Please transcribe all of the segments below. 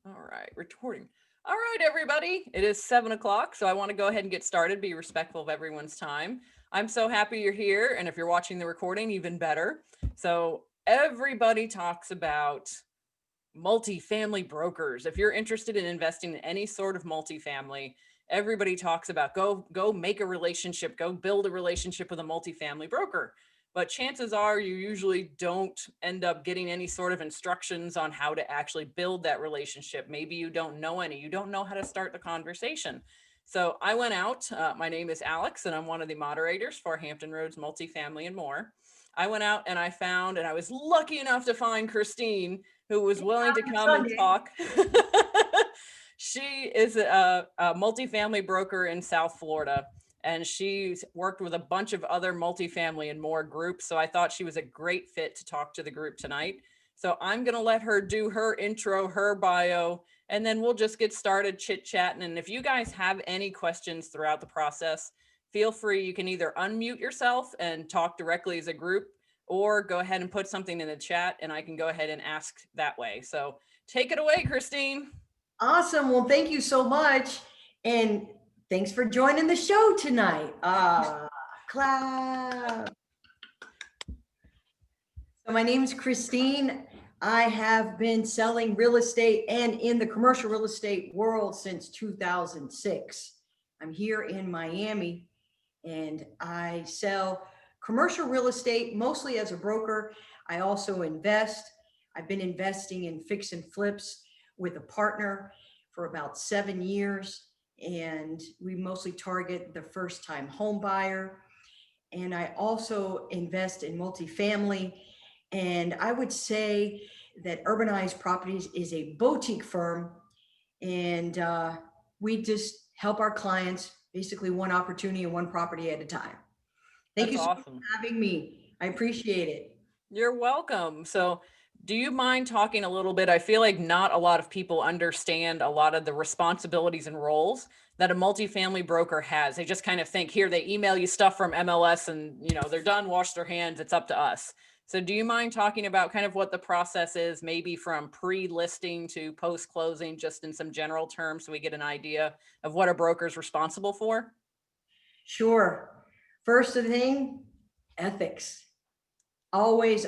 All right, recording. All right, everybody. It is 7 o'clock, so I want to go ahead and get started, be respectful of everyone's time. I'm so happy you're here, and if you're watching the recording, even better. So everybody talks about multifamily brokers. If you're interested in investing in any sort of multifamily, everybody talks about go make a relationship, go build a relationship with a multifamily broker. But chances are you usually don't end up getting any sort of instructions on how to actually build that relationship. Maybe you don't know any, you don't know how to start the conversation. So I went out, my name is Alex, and I'm one of the moderators for Hampton Roads Multifamily and More. I went out and I was lucky enough to find Kristine, who was willing to come and talk. She is a multifamily broker in South Florida, and she's worked with a bunch of other multifamily and more groups. So I thought she was a great fit to talk to the group tonight. So I'm going to let her do her intro, her bio, and then we'll just get started chit-chatting. And if you guys have any questions throughout the process, feel free. You can either unmute yourself and talk directly as a group, or go ahead and put something in the chat and I can go ahead and ask that way. So take it away, Kristine. Awesome. Well, thank you so much. And thanks for joining the show tonight. Clap. So my name is Kristine. I have been selling real estate and in the commercial real estate world since 2006. I'm here in Miami and I sell commercial real estate mostly as a broker. I also invest. I've been investing in fix and flips with a partner for about 7 years. And we mostly target the first time home buyer. And I also invest in multifamily. And I would say that Urbanize Properties is a boutique firm. And we just help our clients basically one opportunity and one property at a time. Thank you so much for having me. I appreciate it. You're welcome. So do you mind talking a little bit? I feel like not a lot of people understand a lot of the responsibilities and roles that a multifamily broker has. They just kind of think, here, they email you stuff from MLS and, you know, they're done, wash their hands, it's up to us. So do you mind talking about kind of what the process is, maybe from pre-listing to post-closing, just in some general terms, so we get an idea of what a broker is responsible for? Sure. First thing, ethics. Always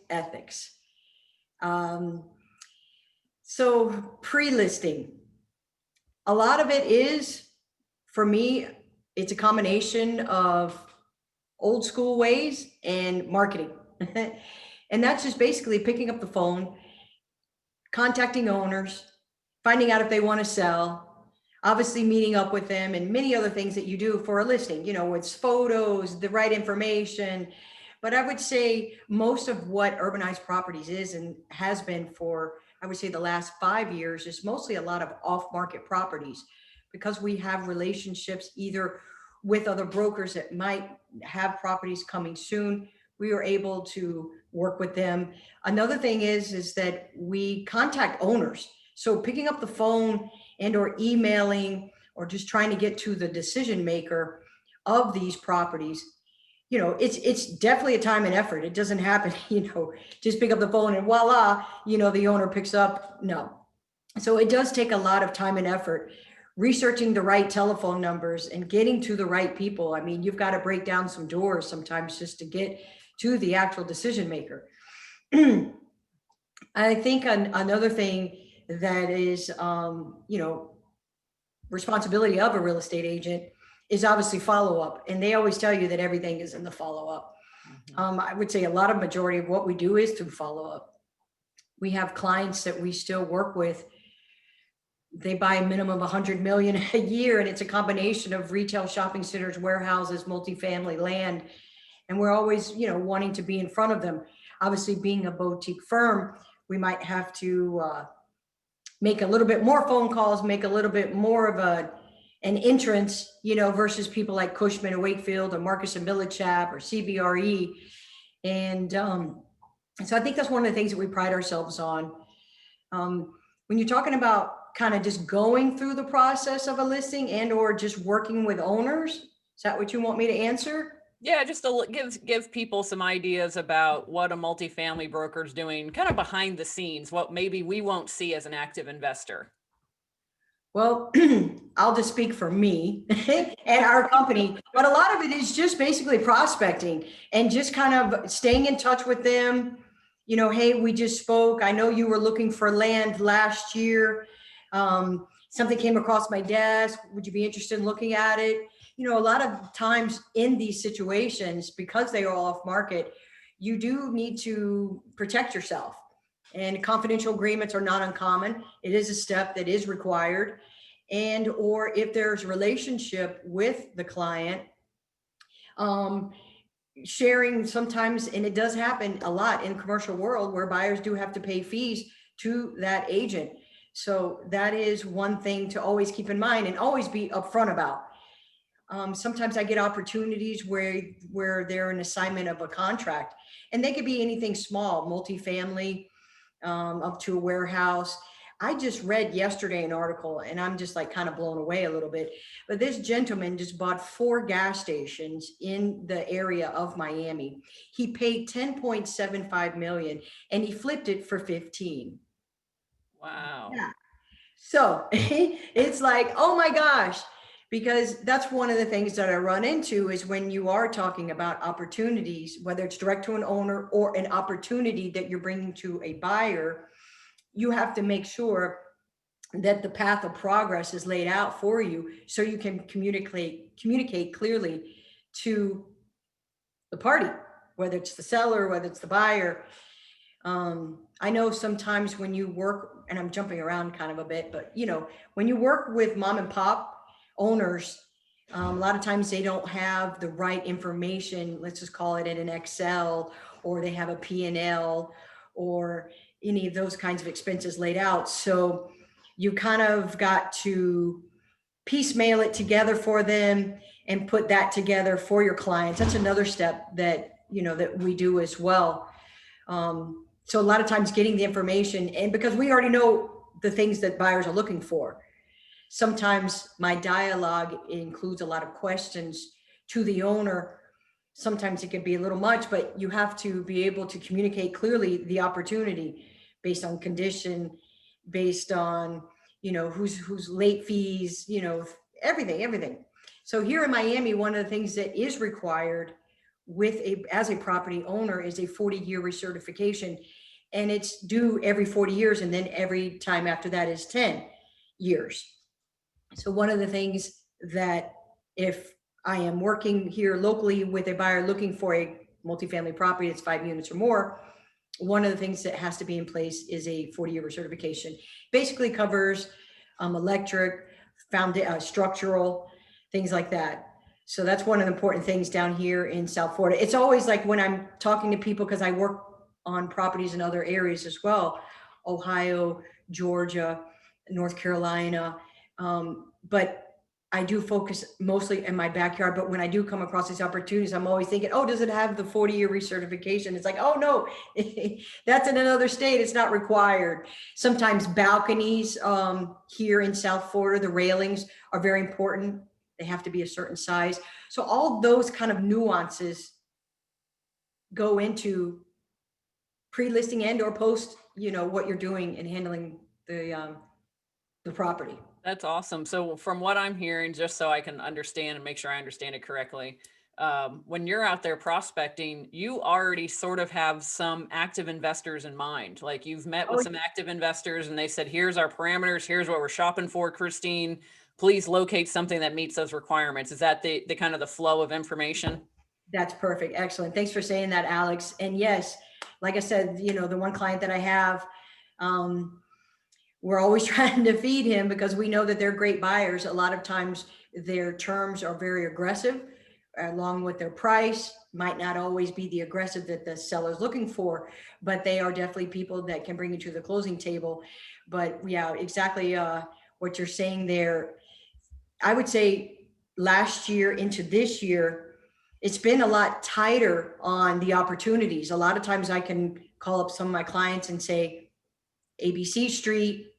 ethics. So pre-listing, a lot of it is, for me, it's a combination of old school ways and marketing. And that's just basically picking up the phone, contacting owners, finding out if they want to sell, obviously meeting up with them, and many other things that you do for a listing, you know, it's photos, the right information. But I would say most of what Urbanize Properties is and has been for, I would say, the last 5 years is mostly a lot of off-market properties, because we have relationships either with other brokers that might have properties coming soon. We are able to work with them. Another thing is that we contact owners. So picking up the phone and or emailing or just trying to get to the decision maker of these properties, you know, it's definitely a time and effort. It doesn't happen, you know, just pick up the phone and voila, you know, the owner picks up. No. So it does take a lot of time and effort, researching the right telephone numbers and getting to the right people. I mean, you've got to break down some doors sometimes just to get to the actual decision maker. I think another thing that is, you know, responsibility of a real estate agent is obviously follow-up. And they always tell you that everything is in the follow-up. I would say a lot of majority of what we do is through follow-up. We have clients that we still work with. They buy a minimum of 100 million a year, and it's a combination of retail shopping centers, warehouses, multifamily land. And we're always, you know, wanting to be in front of them. Obviously, being a boutique firm, we might have to make a little bit more phone calls, make a little bit more of an entrance, you know, versus people like Cushman and Wakefield or Marcus and Millichap or CBRE. And so I think that's one of the things that we pride ourselves on. When you're talking about kind of just going through the process of a listing and or just working with owners, is that what you want me to answer? Yeah, just to give people some ideas about what a multifamily broker is doing, kind of behind the scenes, what maybe we won't see as an active investor. Well, I'll just speak for me and our company, but a lot of it is just basically prospecting and just kind of staying in touch with them. You know, hey, we just spoke. I know you were looking for land last year. Something came across my desk. Would you be interested in looking at it? You know, a lot of times in these situations, because they are all off market, you do need to protect yourself. And confidential agreements are not uncommon. It is a step that is required. And or if there's a relationship with the client, um, sharing sometimes, and it does happen a lot in the commercial world where buyers do have to pay fees to that agent. So that is one thing to always keep in mind and always be upfront about. Sometimes I get opportunities where they're an assignment of a contract, and they could be anything small, multifamily, up to a warehouse. I just read yesterday an article and I'm just like kind of blown away a little bit. But this gentleman just bought 4 gas stations in the area of Miami. He paid 10.75 million and he flipped it for 15. Wow. Yeah. So it's like, oh my gosh, because that's one of the things that I run into is when you are talking about opportunities, whether it's direct to an owner or an opportunity that you're bringing to a buyer, you have to make sure that the path of progress is laid out for you so you can communicate clearly to the party, whether it's the seller, whether it's the buyer. I know sometimes when you work, and I'm jumping around kind of a bit, but you know, when you work with mom and pop owners, a lot of times they don't have the right information, let's just call it in an Excel, or they have a P&L or any of those kinds of expenses laid out. So you kind of got to piecemeal it together for them and put that together for your clients. That's another step that, you know, that we do as well. So a lot of times getting the information, and because we already know the things that buyers are looking for, sometimes my dialogue includes a lot of questions to the owner. Sometimes it can be a little much, but you have to be able to communicate clearly the opportunity based on condition, based on, you know, who's late fees, you know, everything. So here in Miami, one of the things that is required as a property owner is a 40-year recertification, and it's due every 40 years. And then every time after that is 10 years. So one of the things that if I am working here locally with a buyer looking for a multifamily property that's 5 units or more, one of the things that has to be in place is a 40-year certification. Basically covers electric, structural, things like that. So that's one of the important things down here in South Florida. It's always like when I'm talking to people, because I work on properties in other areas as well, Ohio, Georgia, North Carolina. But I do focus mostly in my backyard. But when I do come across these opportunities, I'm always thinking, oh, does it have the 40-year recertification? It's like, oh, no, that's in another state. It's not required. Sometimes balconies here in South Florida, the railings are very important. They have to be a certain size. So all those kind of nuances go into pre-listing and or post, you know, what you're doing and handling the property. That's awesome. So from what I'm hearing, just so I can understand and make sure I understand it correctly, when you're out there prospecting, you already sort of have some active investors in mind. Like you've met with Oh, some active investors and they said, here's our parameters. Here's what we're shopping for, Kristine. Please locate something that meets those requirements. Is that the kind of the flow of information? that's perfect. Excellent. Thanks for saying that, Alex. And yes, like I said, you know, the one client that I have, we're always trying to feed him because we know that they're great buyers. A lot of times their terms are very aggressive, along with their price might not always be the aggressive that the seller's looking for, but they are definitely people that can bring you to the closing table. But yeah, exactly what you're saying there. I would say last year into this year, it's been a lot tighter on the opportunities. A lot of times I can call up some of my clients and say, ABC Street,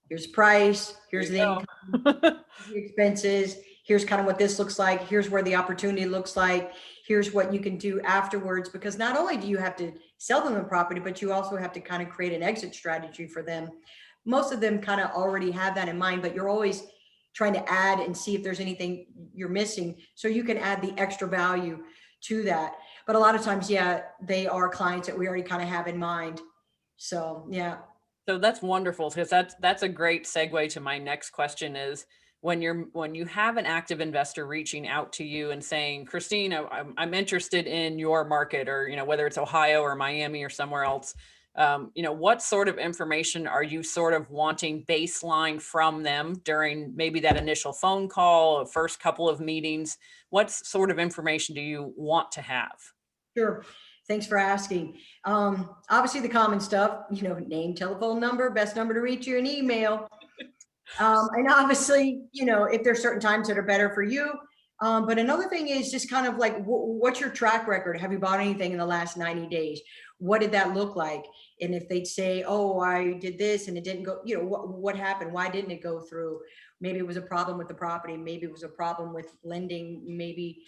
here's price, There here's you the income, go. the expenses, here's kind of what this looks like, here's where the opportunity looks like. here's what you can do afterwards, because not only do you have to sell them the property, but you also have to kind of create an exit strategy for them. Most of them kind of already have that in mind, but you're always trying to add and see if there's anything you're missing, so you can add the extra value to that. But a lot of times, yeah, they are clients that we already kind of have in mind. So yeah. So that's wonderful, because that's a great segue to my next question is, when you have an active investor reaching out to you and saying, Kristine, I'm interested in your market, or, whether it's Ohio or Miami or somewhere else, what sort of information are you sort of wanting baseline from them during maybe that initial phone call, or first couple of meetings? What sort of information do you want to have? Sure. Thanks for asking. Obviously the common stuff, name, telephone number, best number to reach you, and email. And obviously, if there's certain times that are better for you. But another thing is just kind of like, what's your track record? Have you bought anything in the last 90 days? What did that look like? And if they'd say, oh, I did this and it didn't go, what happened? Why didn't it go through? Maybe it was a problem with the property. Maybe it was a problem with lending. Maybe,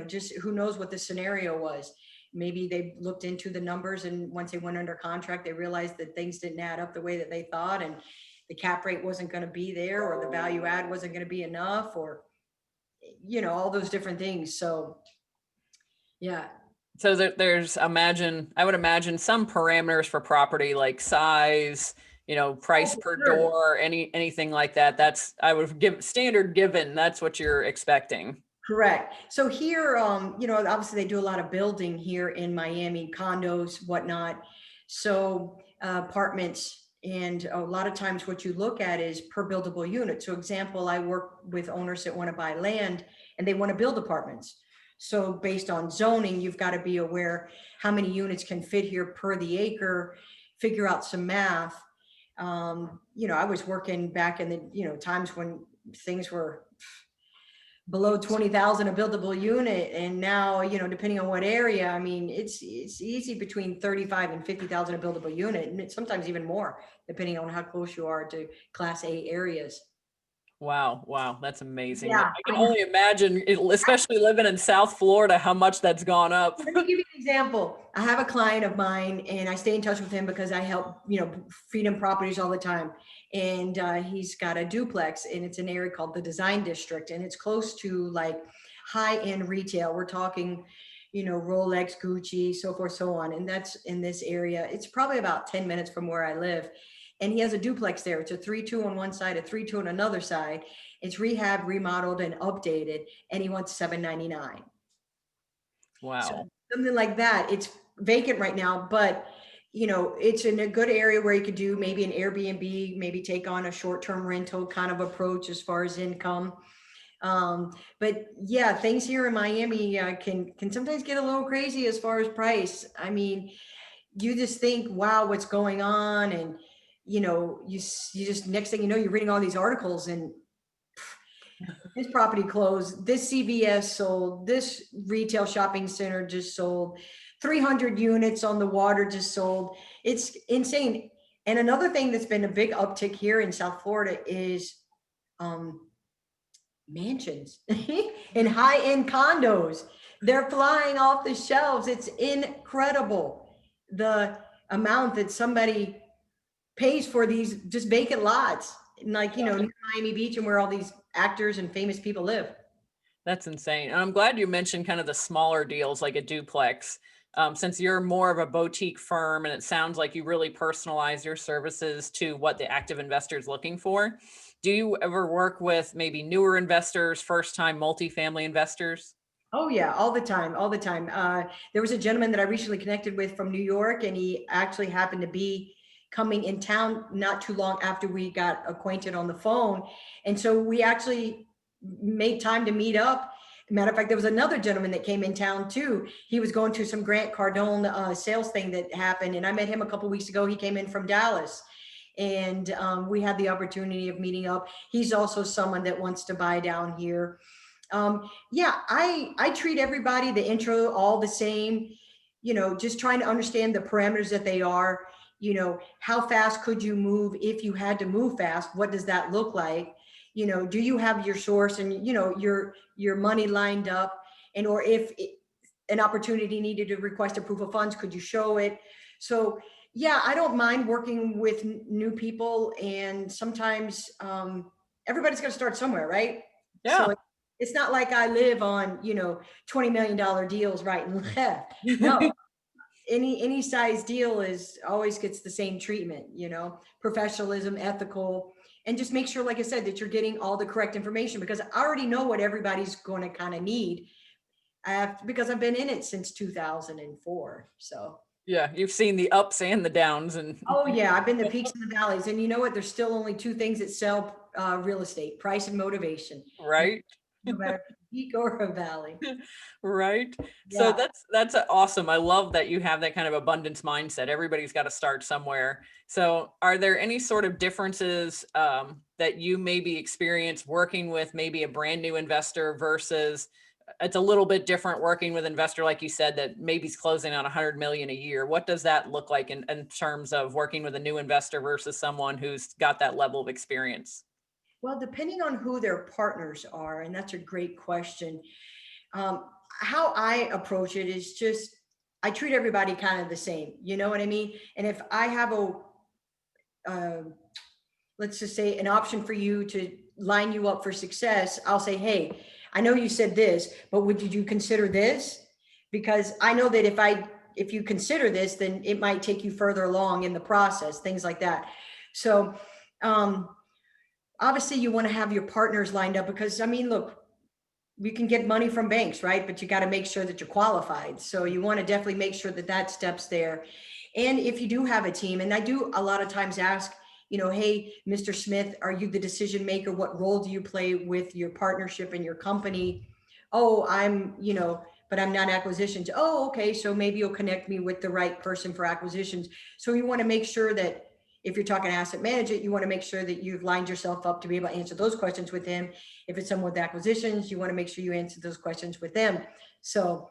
just who knows what the scenario was. Maybe they looked into the numbers, and once they went under contract, they realized that things didn't add up the way that they thought, and the cap rate wasn't going to be there, or the value add wasn't going to be enough, or, all those different things. So, yeah. So there's, I would imagine some parameters for property, like size, price Oh, per sure. door, anything like that. That's, I would give standard given. That's what you're expecting. Correct. So here, obviously they do a lot of building here in Miami, condos, whatnot. So apartments, and a lot of times what you look at is per buildable unit. So example, I work with owners that want to buy land and they want to build apartments. So based on zoning, you've got to be aware how many units can fit here per the acre, figure out some math. I was working back in the, times when things were below 20,000 a buildable unit. And now, depending on what area, I mean, it's easy between 35 and 50,000 a buildable unit. And it's sometimes even more, depending on how close you are to Class A areas. Wow. That's amazing. Yeah. I can only imagine, especially living in South Florida, how much that's gone up. Let me give you an example. I have a client of mine and I stay in touch with him because I help, feed him properties all the time. And he's got a duplex, and it's an area called the Design District. And it's close to like high-end retail. We're talking, Rolex, Gucci, so forth, so on. And that's in this area. It's probably about 10 minutes from where I live. And he has a duplex there. It's a 3-2 on one side, a 3-2 on another side. It's rehab, remodeled, and updated. And he wants $799. Wow. So something like that. It's vacant right now, but it's in a good area where you could do maybe an Airbnb, maybe take on a short-term rental kind of approach as far as income. But yeah, things here in Miami can sometimes get a little crazy as far as price. I mean, you just think, wow, what's going on? And you just, next thing you know, you're reading all these articles, and this property closed, this CVS sold, this retail shopping center just sold, 300 units on the water just sold. It's insane. And another thing that's been a big uptick here in South Florida is mansions and high-end condos. They're flying off the shelves. It's incredible the amount that somebody pays for these just vacant lots, like, near Miami Beach, and where all these actors and famous people live. That's insane. And I'm glad you mentioned kind of the smaller deals like a duplex. Since you're more of a boutique firm and it sounds like you really personalize your services to what the active investor is looking for, do you ever work with maybe newer investors, first-time multifamily investors? Oh yeah, all the time, all the time. There was a gentleman that I recently connected with from New York, and he actually happened to be coming in town not too long after we got acquainted on the phone. And so we actually made time to meet up. Matter of fact, there was another gentleman that came in town too. He was going to some Grant Cardone sales thing that happened, and I met him a couple of weeks ago. He came in from Dallas, and we had the opportunity of meeting up. He's also someone that wants to buy down here. Yeah, I treat everybody, the intro, all the same, just trying to understand the parameters that they are. How fast could you move if you had to move fast? What does that look like? Do you have your source and, your money lined up? And, or if an opportunity needed to request a proof of funds, could you show it? So yeah, I don't mind working with new people, and sometimes everybody's going to start somewhere, right? Yeah. So it's not like I live on, $20 million deals right and left. No, any size deal is always gets the same treatment, professionalism, ethical, and just make sure, like I said, that you're getting all the correct information, because I already know what everybody's going to kind of need. Because I've been in it since 2004. So Yeah, you've seen the ups and the downs, and oh yeah, I've been the peaks and the valleys, and you know what? There's still only two things that sell real estate: price and motivation. right. No matter if it's a peak or a valley. Right. So Yeah. that's awesome. I love that you have that kind of abundance mindset. Everybody's got to start somewhere. So are there any sort of differences that you maybe experience working with maybe a brand new investor versus it's a little bit different working with an investor, like you said, that maybe is closing on 100 million a year? What does that look like in terms of working with a new investor versus someone who's got that level of experience? Well, depending on who their partners are, and that's a great question. Um, how I approach it is just I treat everybody kind of the same. You know what I mean? And if I have uh, let's just say an option for you to line you up for success, I'll say, hey, I know you said this, but would you consider this? Because I know that if you consider this, then it might take you further along in the process, things like that. So um, obviously you want to have your partners lined up, because I mean, look, you can get money from banks, right? But you got to make sure that you're qualified. So you want to definitely make sure that that step's there. And if you do have a team, and I do a lot of times ask, hey, Mr. Smith, are you the decision maker? What role do you play with your partnership and your company? Oh, but I'm not acquisitions. Oh, okay. So maybe you'll connect me with the right person for acquisitions. So you want to make sure that if you're talking asset management, you want to make sure that you've lined yourself up to be able to answer those questions with him. If it's someone with acquisitions, you want to make sure you answer those questions with them. So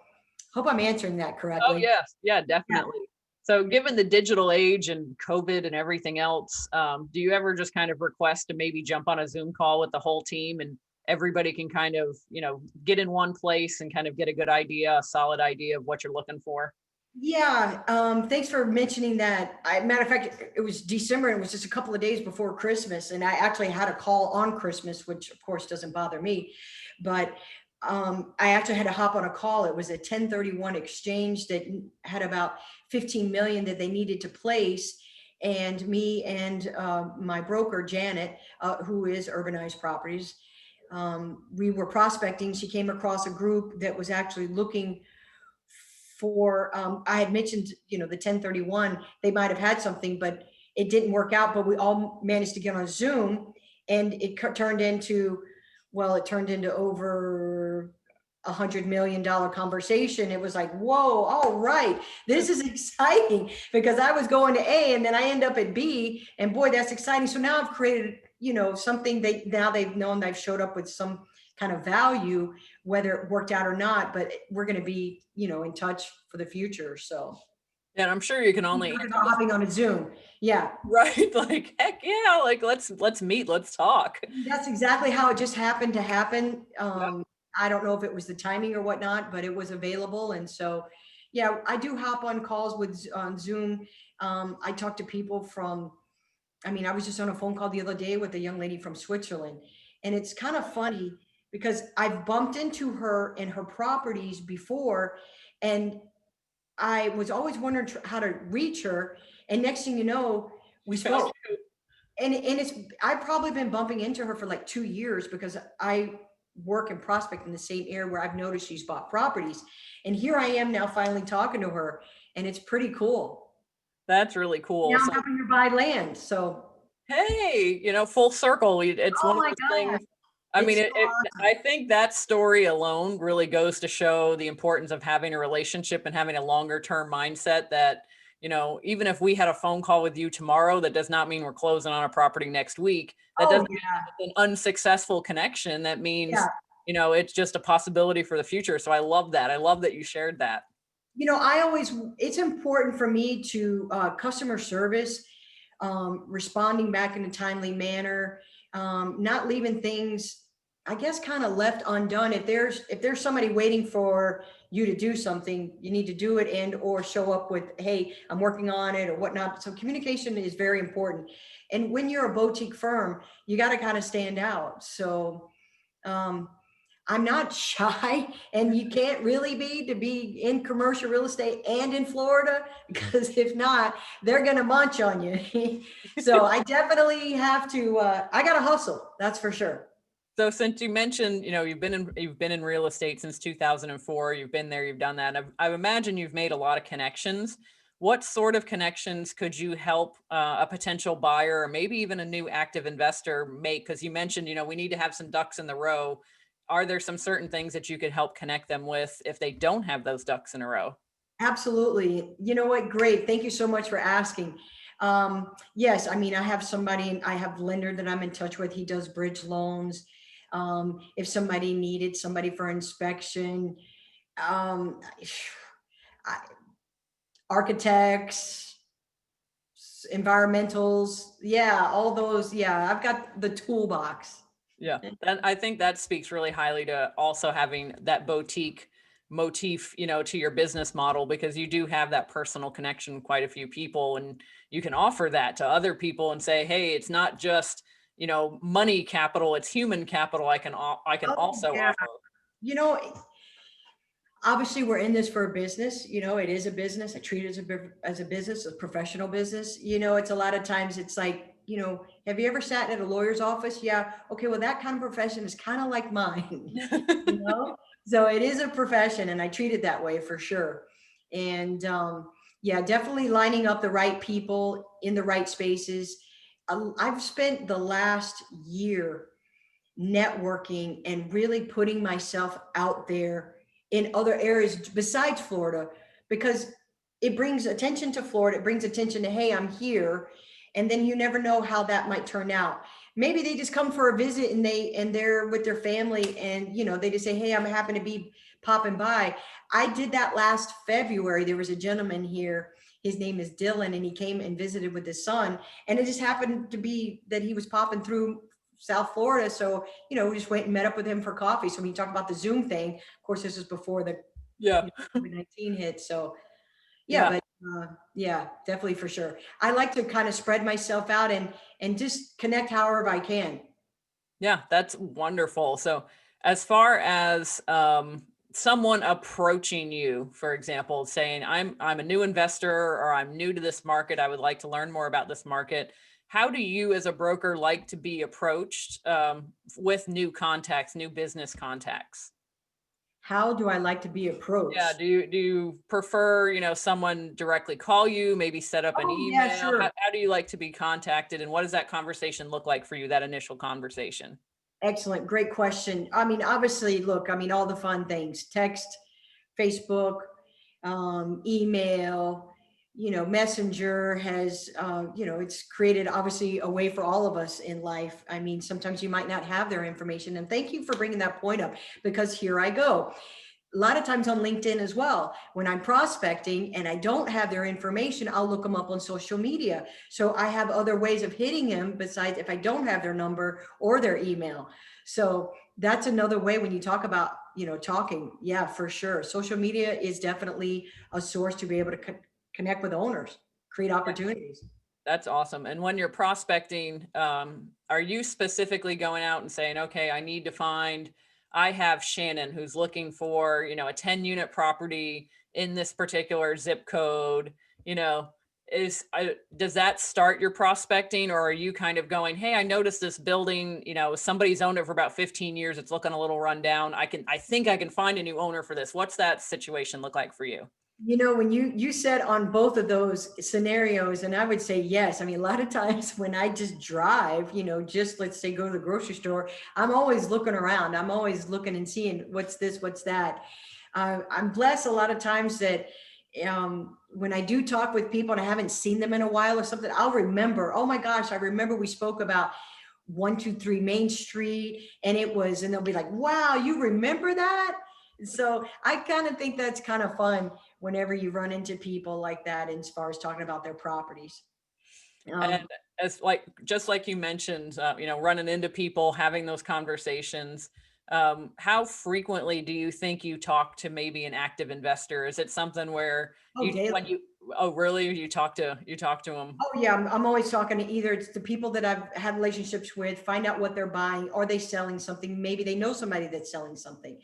hope I'm answering that Oh, correctly. yes. Yeah, Yeah. definitely. So given the digital age and COVID and everything else, do you ever just kind of request to maybe jump on a Zoom call with the whole team and everybody can kind of, get in one place and kind of get a good idea, a solid idea of what you're looking for? Yeah, thanks for mentioning that. Matter of fact, it was December, and it was just a couple of days before Christmas, and I actually had a call on Christmas, which of course doesn't bother me, but I actually had to hop on a call. It was a 1031 exchange that had about 15 million that they needed to place, and me and my broker Janet, who is Urbanize Properties, we were prospecting. She came across a group that was actually looking for I had mentioned, the 1031, they might have had something, but it didn't work out. But we all managed to get on Zoom, and it turned into, over $100 million conversation. It was like, whoa, all right, this is exciting, because I was going to A and then I end up at B, and boy, that's exciting. So now I've created, something now they've known I've showed up with some kind of value, whether it worked out or not, but we're going to be, in touch for the future. So And I'm sure you can only talking answer about this, hopping on a Zoom. Yeah, right? Like, heck yeah, like let's meet, let's talk. that's exactly how it just happened to happen. Yep. I don't know if it was the timing or whatnot, but it was available. And so, yeah, I do hop on calls on Zoom. I talk to people I was just on a phone call the other day with a young lady from Switzerland. And it's kind of funny because I've bumped into her and her properties before. And I was always wondering how to reach her. And next thing you know, we spoke. And I've probably been bumping into her for like 2 years, because I work and prospect in the same area where I've noticed she's bought properties. And here I am now finally talking to her, and it's pretty cool. That's really Now cool. I'm So helping her buy land. So, hey, full circle. It's oh one of my those God, things. I mean, it's so I awesome. think that story alone really goes to show the importance of having a relationship and having a longer term mindset that, even if we had a phone call with you tomorrow, that does not mean we're closing on a property next week. That Oh doesn't mean yeah, it's an unsuccessful connection. That yeah. means, it's just a possibility for the future. So I love that. I love that you shared that. It's important for me to customer service, responding back in a timely manner, not leaving things, I guess, kind of left undone. If there's somebody waiting for, you to do something, you need to do it and or show up with, hey, I'm working on it or whatnot. So communication is very important. And when you're a boutique firm, you got to kind of stand out. So um, I'm not shy, and you can't really be to be in commercial real estate and in Florida, because if not, they're going to munch on you. So I definitely have to, I got to hustle. That's for sure. So since you mentioned, you've been in real estate since 2004, you've been there, you've done that. I imagine you've made a lot of connections. What sort of connections could you help a potential buyer or maybe even a new active investor make? Because you mentioned, we need to have some ducks in the row. Are there some certain things that you could help connect them with if they don't have those ducks in a row? Absolutely. You know what? Great. Thank you so much for asking. Yes, I mean, I have somebody, I have a lender that I'm in touch with. He does bridge loans. If somebody needed somebody for inspection, um, I- architects, environmentals, yeah, all those. Yeah, I've got the toolbox. Yeah, I think that speaks really highly to also having that boutique motif, to your business model, because you do have that personal connection with quite a few people, and you can offer that to other people and say, hey, it's not just, money capital, it's human capital I can Oh also yeah. offer. You know, obviously we're in this for a business. It is a business. I treat it as a business, a professional business. It's a lot of times it's like, have you ever sat at a lawyer's office? Yeah. Okay, well, that kind of profession is kind of like mine. you know so it is a profession, and I treat it that way for sure. And yeah, definitely lining up the right people in the right spaces. I've spent the last year networking and really putting myself out there in other areas besides Florida, because it brings attention to Florida. It brings attention to, hey, I'm here. And then you never know how that might turn out. Maybe they just come for a visit, and they're with their family, and they just say, hey, I'm happy to be popping by. I did that last February. There was a gentleman here. His name is Dylan, and he came and visited with his son. And it just happened to be that he was popping through South Florida. So, we just went and met up with him for coffee. So when you talk about the Zoom thing, of course, this was before the Yeah. COVID-19 hit. So yeah, Yeah. but yeah, definitely for sure. I like to kind of spread myself out and just connect however I can. Yeah, that's wonderful. So, as far as someone approaching you, for example, saying, I'm a new investor, or I'm new to this market, I would like to learn more about this market. How do you, as a broker, like to be approached with new contacts, new business contacts? How do I like to be Yeah, approached? do you prefer, someone directly call you, maybe set up an Oh, yeah, email? sure. How do you like to be contacted, and what does that conversation look like for you, that initial conversation? Excellent. Great question. I mean, obviously, look, I mean, all the fun things, text, Facebook, email, Messenger has, it's created obviously a way for all of us in life. I mean, sometimes you might not have their information. And thank you for bringing that point up, because here I go. A lot of times on LinkedIn as well, when I'm prospecting and I don't have their information, I'll look them up on social media. So I have other ways of hitting them besides if I don't have their number or their email. So that's another way when you talk about, talking. Yeah, for sure. Social media is definitely a source to be able to connect with owners, create opportunities. That's awesome. And when you're prospecting, are you specifically going out and saying, okay, I have Shannon who's looking for, a 10-unit property in this particular zip code, you know, does that start your prospecting, or are you kind of going, hey, I noticed this building, somebody's owned it for about 15 years. It's looking a little run down. I think I can find a new owner for this. What's that situation look like for you? When you said on both of those scenarios, and I would say yes. I mean, a lot of times when I just drive, just let's say go to the grocery store, I'm always looking around. I'm always looking and seeing what's this, what's that. I'm blessed a lot of times that when I do talk with people and I haven't seen them in a while or something, I'll remember, oh my gosh, I remember we spoke about 123 Main Street, and they'll be like, wow, you remember that? So I kind of think that's kind of fun whenever you run into people like that, as far as talking about their properties. And Um, just like you mentioned, running into people, having those conversations. How frequently do you think you talk to maybe an active investor? Is it something where Oh, when daily. you, oh, really? You talk to them? Oh yeah, I'm always talking to either it's the people that I've had relationships with, find out what they're buying. Are they selling something? Maybe they know somebody that's selling something.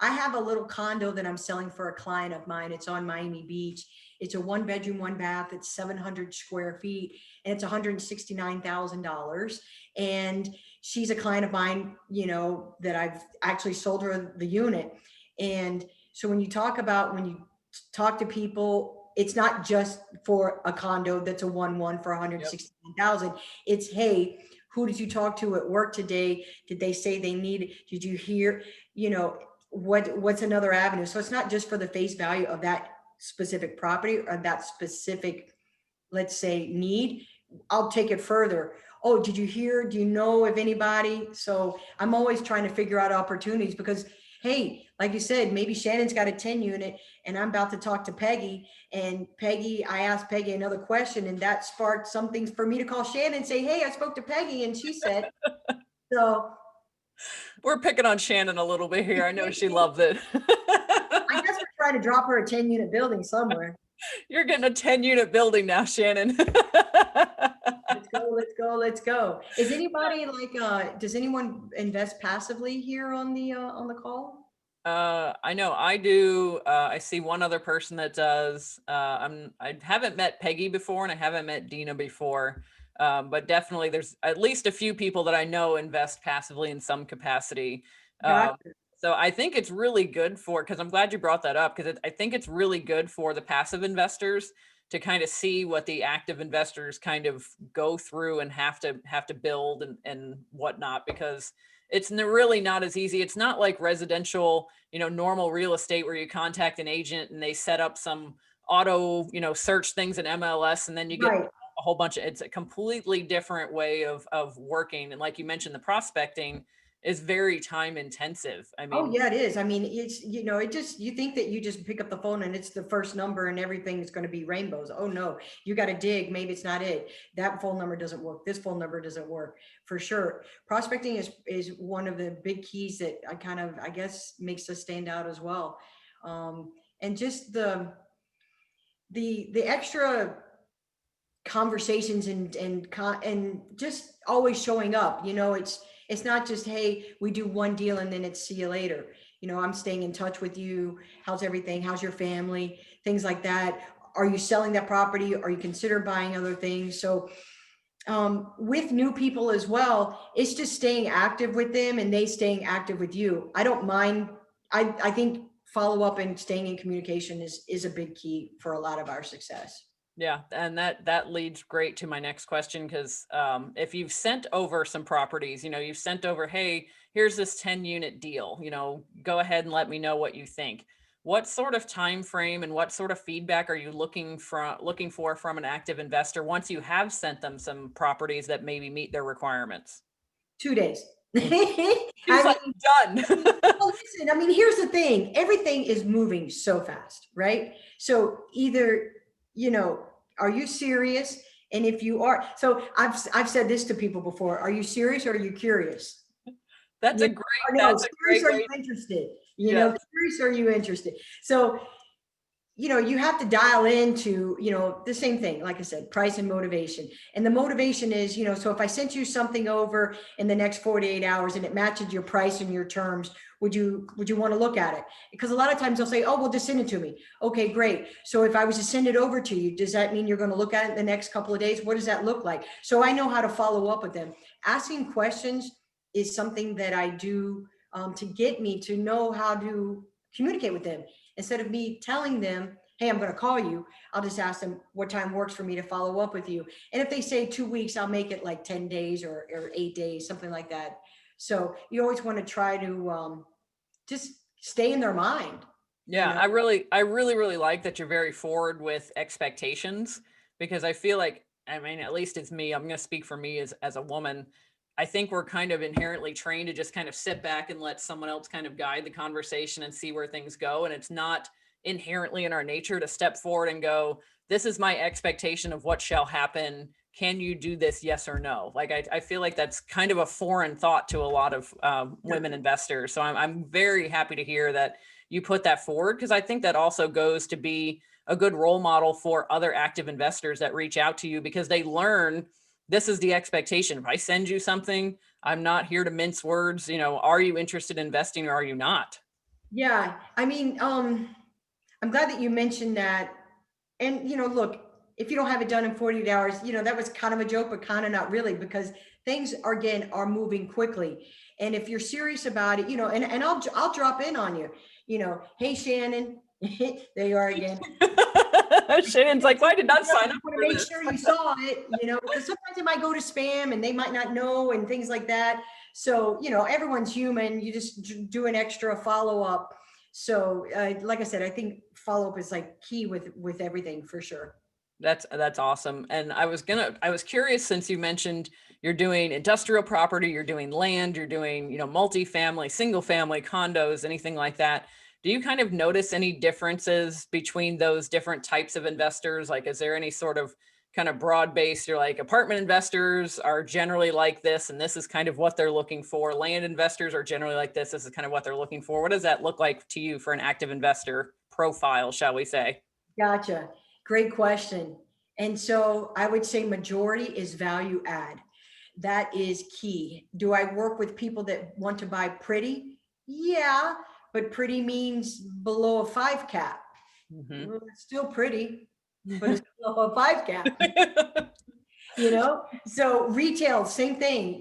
I have a little condo that I'm selling for a client of mine. It's on Miami Beach. It's a 1 bedroom, 1 bath. It's 700 square feet and it's $169,000. And she's a client of mine, that I've actually sold her the unit. And so when you talk to people, it's not just for a condo that's a 1-1 for Yep. 169,000. It's, hey, who did you talk to at work today? Did they say they need? Did you hear? You know, what's another avenue? So it's not just for the face value of that specific property or that specific, let's say, need. I'll take it further. Oh, did you hear? Do you know of anybody? So I'm always trying to figure out opportunities because, hey, like you said, maybe Shannon's got a 10 unit and I'm about to talk to Peggy. And Peggy, I asked Peggy another question and that sparked something for me to call Shannon and say, hey, I spoke to Peggy and she said, so We're picking on Shannon a little bit here. I know she loves it. I guess we're trying to drop her a 10 unit building somewhere. You're getting a 10-unit building now, Shannon. Let's go, let's go, let's go. Is anybody like, does anyone invest passively here on the call? I know I do. I see one other person that does. I haven't met Peggy before and I haven't met Dina before. But definitely there's at least a few people that I know invest passively in some capacity. Um, Gotcha. so I think it's really good because I'm glad you brought that up because I think it's really good for the passive investors to kind of see what the active investors kind of go through and have to build and whatnot, because it's really not as easy. It's not like residential, normal real estate where you contact an agent and they set up some auto, search things in MLS and then you get Right. a whole bunch of, it's a completely different way of working. And like you mentioned, the prospecting is very time intensive. I Oh, mean, yeah, it is. I mean, it's, it just, you think that you just pick up the phone and it's the first number and everything is going to be rainbows. Oh, no, you got to dig. Maybe it's not it. That phone number doesn't work. This phone number doesn't work for sure. Prospecting is one of the big keys that I guess, makes us stand out as well. And just the extra conversations and just always showing up. It's not just, hey, we do one deal and then it's see you later. I'm staying in touch with you. How's everything? How's your family? Things like that. Are you selling that property? Are you consider buying other things? So with new people as well, it's just staying active with them and they staying active with you. I don't mind. I think follow up and staying in communication is a big key for a lot of our success. yeah, and that leads great to my next question because if you've sent over some properties, you've sent over, hey, here's this 10-unit deal, go ahead and let me know what you think. What sort of time frame and what sort of feedback are you looking for from an active investor once you have sent them some properties that maybe meet their requirements? 2 days. She's I like, mean, done. well, listen, I mean, here's the thing. Everything is moving so fast, right? So either, are you serious? And if you are, so I've said this to people before. Are you serious or are you curious? That's a Or great, no, that's a serious, great are you way. interested? Yes. Curious, are you interested? So you have to dial into, the same thing, like I said, price and motivation. And the motivation is, so if I sent you something over in the next 48 hours and it matches your price and your terms, would you want to look at it? Because a lot of times they'll say, oh, well, just send it to me. Okay, great. So if I was to send it over to you, does that mean you're going to look at it in the next couple of days? What does that look like? So I know how to follow up with them. Asking questions is something that I do to get me to know how to communicate with them. Instead of me telling them, hey, I'm going to call you, I'll just ask them what time works for me to follow up with you. And if they say 2 weeks, I'll make it like 10 days or 8 days, something like that. So you always want to try to just stay in their mind, you Yeah, know? I really like that you're very forward with expectations because I feel like, I mean, at least it's me. I'm going to speak for me as a woman. I think we're kind of inherently trained to just kind of sit back and let someone else kind of guide the conversation and see where things go. And it's not inherently in our nature to step forward and go, this is my expectation of what shall happen. can you do this? Yes or no? Like, I feel like that's kind of a foreign thought to a lot of women investors. So I'm very happy to hear that you put that forward, because I think that also goes to be a good role model for other active investors that reach out to you, because they learn this is the expectation. If I send you something, I'm not here to mince words. Are you interested in investing or are you not? Yeah, I mean, I'm glad that you mentioned that. And, look, if you don't have it done in 48 hours, that was kind of a joke, but kind of not really, because things are, again, are moving quickly. And if you're serious about it, and I'll drop in on you, hey, Shannon, there you are again. Shannon's like, well, I did not sign up want for to make this. sure you saw it, because sometimes it might go to spam and they might not know and things like that. So, everyone's human. You just do an extra follow up. So, like I said, I think follow up is like key with everything for sure. That's awesome. And I was curious, since you mentioned you're doing industrial property, you're doing land, you're doing, multifamily, single family condos, anything like that. Do you kind of notice any differences between those different types of investors? Like, is there any sort of kind of broad base, you're like, apartment investors are generally like this, and this is kind of what they're looking for. Land investors are generally like this is kind of what they're looking for. What does that look like to you for an active investor profile, shall we say? Gotcha. Great question. And so I would say majority is value add. That is key. Do I work with people that want to buy pretty? Yeah, but pretty means below a 5 cap. Mhm. Well, it's still pretty, but it's below a 5 cap. So retail, same thing.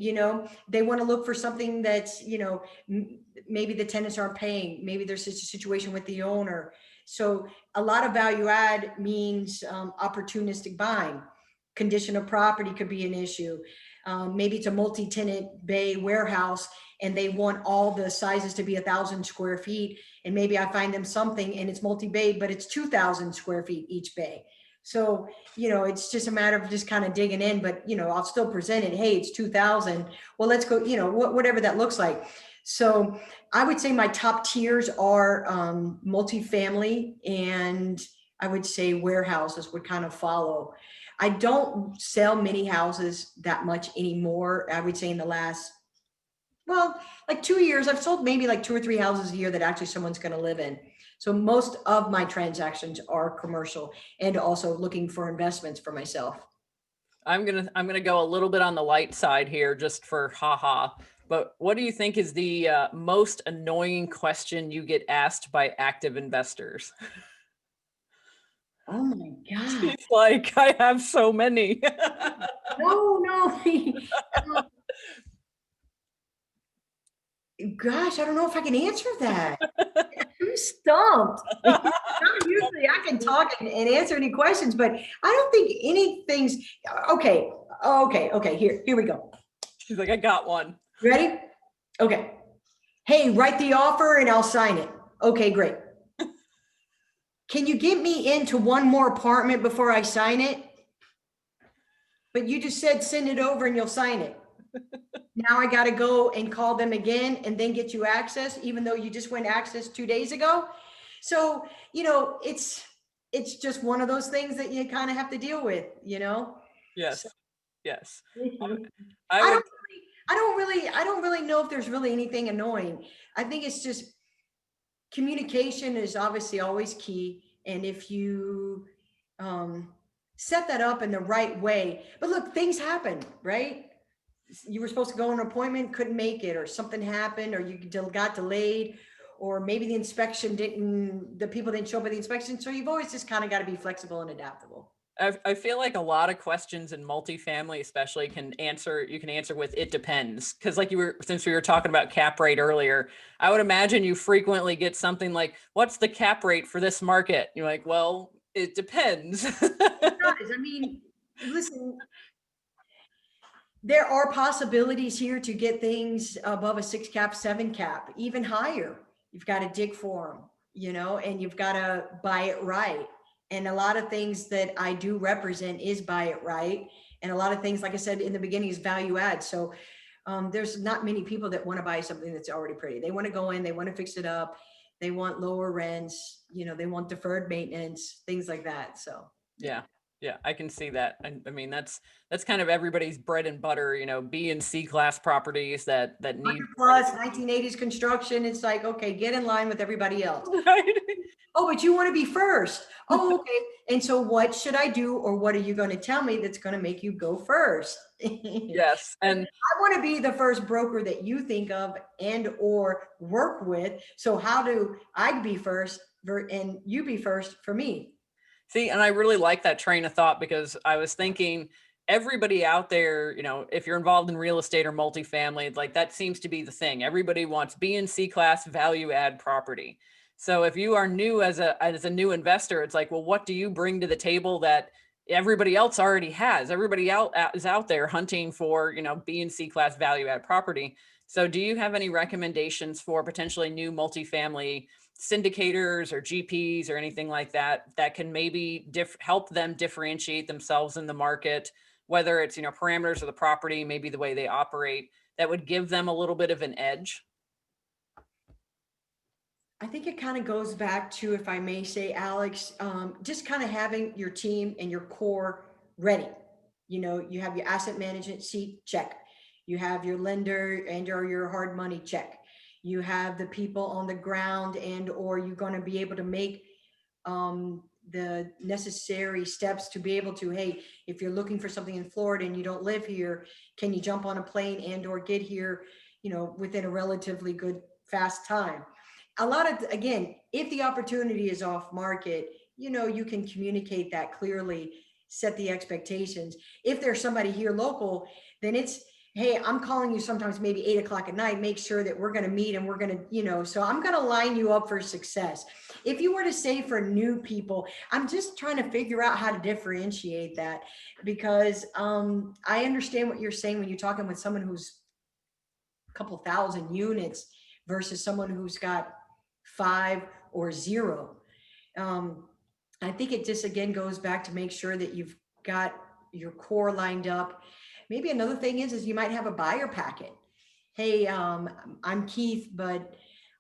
They want to look for something that's, maybe the tenants aren't paying, maybe there's such a situation with the owner. So a lot of value add means opportunistic buying. Condition of property could be an issue. Maybe it's a multi-tenant bay warehouse and they want all the sizes to be 1,000 square feet, and maybe I find them something and it's multi-bay, but it's 2,000 square feet each bay. So, it's just a matter of just kind of digging in, but, I'll still present it. Hey, it's 2,000. Well, let's go, whatever that looks like. So I would say my top tiers are multifamily, and I would say warehouses would kind of follow. I don't sell many houses that much anymore. I would say in the last, well, like 2 years, I've sold maybe like 2 or 3 houses a year that actually someone's going to live in. So most of my transactions are commercial, and also looking for investments for myself. I'm gonna go a little bit on the light side here, just for haha. But what do you think is the most annoying question you get asked by active investors? Oh my God. It's like, I have so many. No, no. Gosh, I don't know if I can answer that. I'm stumped. Usually I can talk and answer any questions, but I don't think anything's okay. Okay. Here we go. She's like, I got one. You ready? Okay. Hey, write the offer and I'll sign it. Okay, great. Can you get me into one more apartment before I sign it? But you just said send it over and you'll sign it. Now I got to go and call them again and then get you access, even though you just went access 2 days ago. So, it's just one of those things that you kind of have to deal with, So, Yes, yes. I I would. don't I don't really know if there's really anything annoying. I think it's just communication is obviously always key. And if you set that up in the right way, but look, things happen, right? You were supposed to go on an appointment, couldn't make it, or something happened, or you got delayed, or maybe the people didn't show up at the inspection. So you've always just kind of got to be flexible and adaptable. I feel like a lot of questions in multifamily, especially, you can answer with it depends. Because since we were talking about cap rate earlier, I would imagine you frequently get something like, what's the cap rate for this market? You're like, well, it depends. It does. I mean, listen, there are possibilities here to get things above a 6 cap, 7 cap, even higher. You've got to dig for them, and you've got to buy it right. And a lot of things that I do represent is buy it right. And a lot of things, like I said in the beginning, is value add. So there's not many people that want to buy something that's already pretty. They want to go in, they want to fix it up. They want lower rents, they want deferred maintenance, things like that. So Yeah. Yeah, I can see that. I mean, that's kind of everybody's bread and butter, B and C class properties that need 100 plus 1980s construction. It's like, okay, get in line with everybody else. right. Oh, but you want to be first. Oh, okay. And so what should I do, or what are you going to tell me that's going to make you go first? Yes. And I want to be the first broker that you think of and or work with. So how do I be first and you be first for me? see, and I really like that train of thought because I was thinking everybody out there, if you're involved in real estate or multifamily, like that seems to be the thing. Everybody wants B and C class value add property. So if you are new as a new investor, it's like, well, what do you bring to the table that everybody else already has? Everybody out is out there hunting for, B and C class value add property. So do you have any recommendations for potentially new multifamily syndicators or GPs or anything like that that can maybe help them differentiate themselves in the market, whether it's, parameters of the property, maybe the way they operate, that would give them a little bit of an edge? I think it kind of goes back to, if I may say, Alex, just kind of having your team and your core ready. You have your asset management seat, check. You have your lender and or your hard money, check. You have the people on the ground, and or you're going to be able to make the necessary steps to be able to, hey, if you're looking for something in Florida and you don't live here, can you jump on a plane and or get here, within a relatively good, fast time? A lot of, again, if the opportunity is off market, you can communicate that clearly, set the expectations. If there's somebody here local, then it's, hey, I'm calling you sometimes maybe 8 o'clock at night, make sure that we're going to meet and we're going to, so I'm going to line you up for success. If you were to say for new people, I'm just trying to figure out how to differentiate that, because I understand what you're saying when you're talking with someone who's a couple thousand units versus someone who's got 5 or 0. I think it just again goes back to make sure that you've got your core lined up. Maybe another thing is you might have a buyer packet. Hey, I'm Keith, but